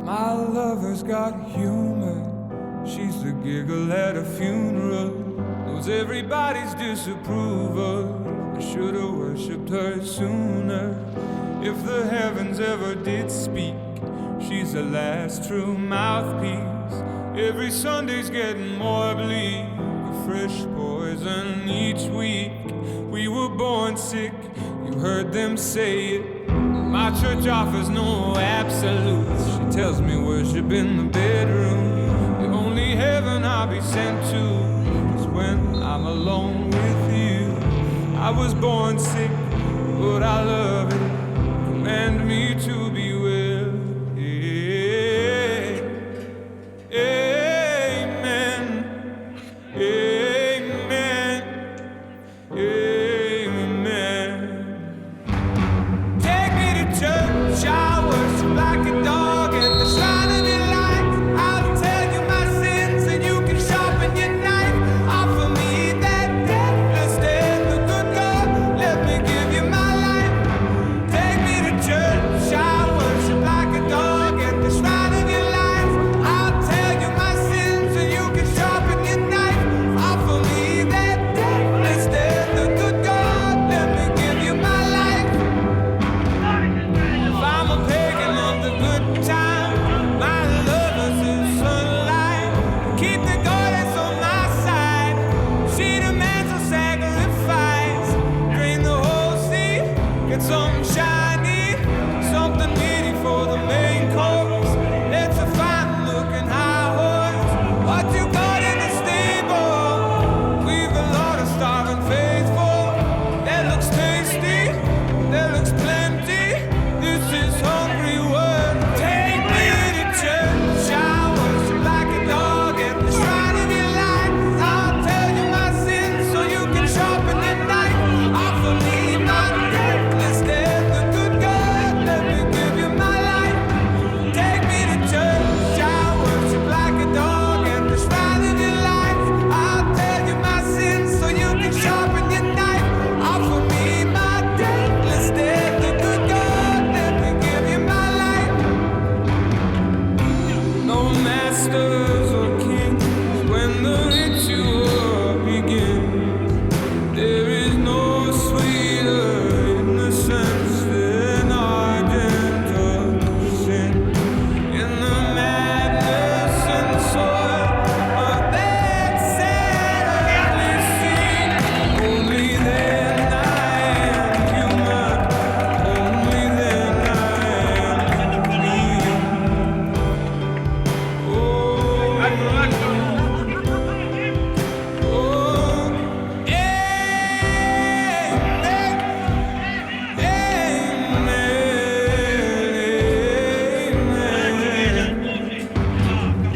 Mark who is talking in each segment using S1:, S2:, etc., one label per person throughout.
S1: My lover's got humor. She's the giggle at a funeral. Knows everybody's disapproval. I should've worshipped her sooner. If the heavens ever did speak, she's the last true mouthpiece. Every Sunday's getting more bleak, a fresh poison each week. We were born sick, you heard them say it. My church offers no absolutes. She tells me worship in the bedroom. The only heaven I'll be sent to is when I'm alone with you. I was born sick, but I love it. Command me to be well. Amen. Amen. Amen. Take me to church, I worship like a dog at the shrine of your light. I'll tell you my sins and you can sharpen your knife. Offer me that deathless death, the good God, let me give you my life. Take me to church, I worship like a dog at the shrine of your life. I'll tell you my sins and you can sharpen your knife. Offer me that deathless death, the good God, let me give you my life. If I'm a pagan of the good time, my lover's in sunlight. Keep the goddess on my side. She demands a sacrifice. Drain the whole sea, get something shiny, something meaty for the main course. Let's a fine looking high horse. What you got in the stable? We've a lot of starving faithful. That looks tasty, that looks plenty. This is hungry work. Take me to church, I worship like a dog at the shrine of your light. I'll tell you my sins so you can sharpen your knife. Offer me my deathless death, the good God, let me give you my life. Take me to church, I worship like a dog at the shrine of your light. I'll tell you my sins so you can sharpen your knife. Offer me my deathless death, the good God, let me give you my life. No masters or kings when the ritual begins. There is no sweeter innocence than ardent sin. In the madness and soil of that sadly scene, only then I am human. Only then I am clean. Oh,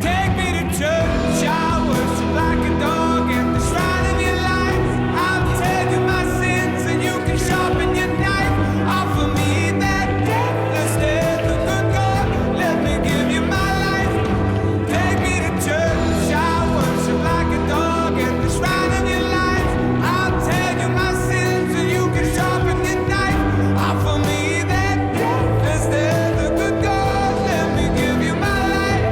S1: take me to church, I worship like a dog at the shrine of your life. I'll tell you my sins and you can sharpen your knife. Offer me that deathless death, the good God, let me give you my life. Take me to church, I worship like a dog at the shrine of your life. I'll tell you my sins and you can sharpen your knife. Offer me that deathless death, the good God, let me give you my life.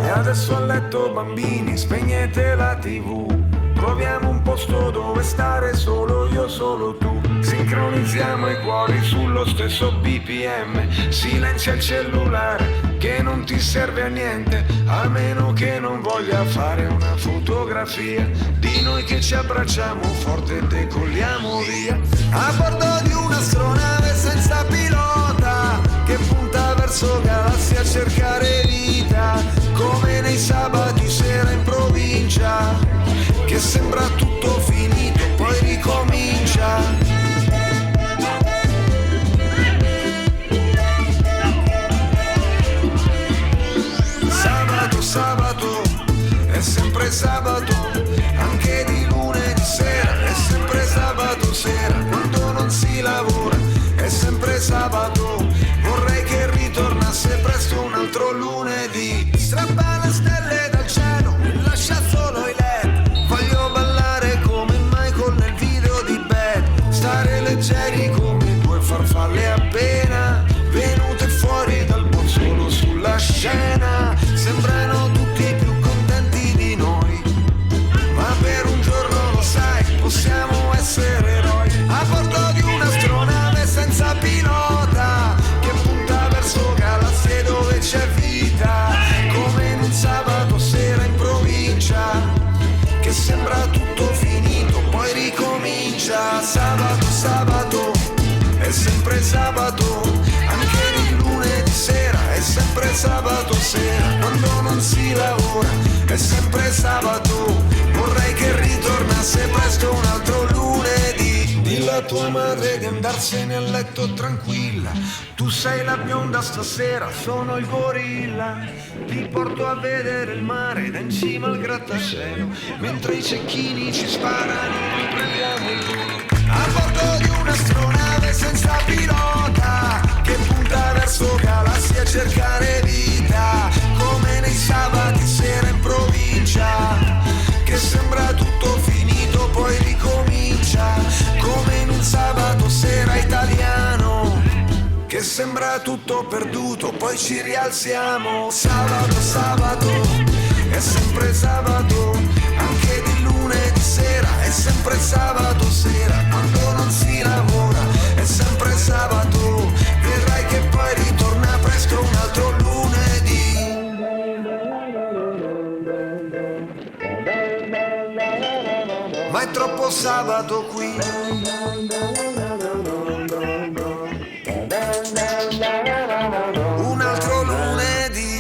S2: E adesso a letto bambini, spegnete la TV. Troviamo un posto dove stare solo io, solo tu. Sincronizziamo i cuori sullo stesso BPM. Silenzia il cellulare che non ti serve a niente, a meno che non voglia fare una fotografia di noi che ci abbracciamo forte e decolliamo via. A bordo di un'astronave senza pilota che punta verso galassie a cercare vita, come nei sabati sera in provincia, che sembra tutto finito, poi ricomincia. Sabato, sabato, è sempre sabato, anche di lunedì sera, è sempre sabato sera, quando non si lavora, è sempre sabato, vorrei che sempre sabato, anche il lunedì sera, è sempre sabato sera, quando non si lavora, è sempre sabato, vorrei che ritornasse presto un altro lunedì. Dillo a tua madre di andarsene a letto tranquilla, tu sei la bionda stasera, sono il gorilla, ti porto a vedere il mare da in cima al grattacielo, mentre i cecchini ci sparano, noi prendiamo il volo. A bordo di un'astronave senza pilota, che punta verso galassie a cercare vita, come nei sabati sera in provincia, che sembra tutto finito poi ricomincia, come in un sabato sera italiano, che sembra tutto perduto poi ci rialziamo. Sabato, sabato, è sempre sabato, anche di lunedì sera, è sempre sabato sera, quando non si lavora, è sempre sabato, vedrai che poi ritorna presto un altro lunedì. Ma è troppo sabato qui, un altro lunedì.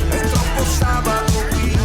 S2: È troppo sabato qui.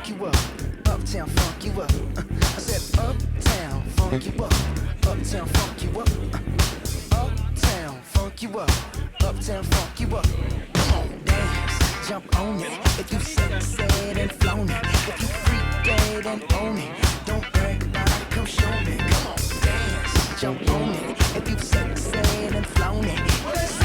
S3: funk you up. Uptown funk you up. I said uptown funk you up. Uptown funk you up. Uptown funk you up. Uptown funk you up. Come on, dance, jump on it. If you said and flown it. If you freak dead and own it. Don't brag about it, come show me. Come on, dance, jump on it. If you said and flown it.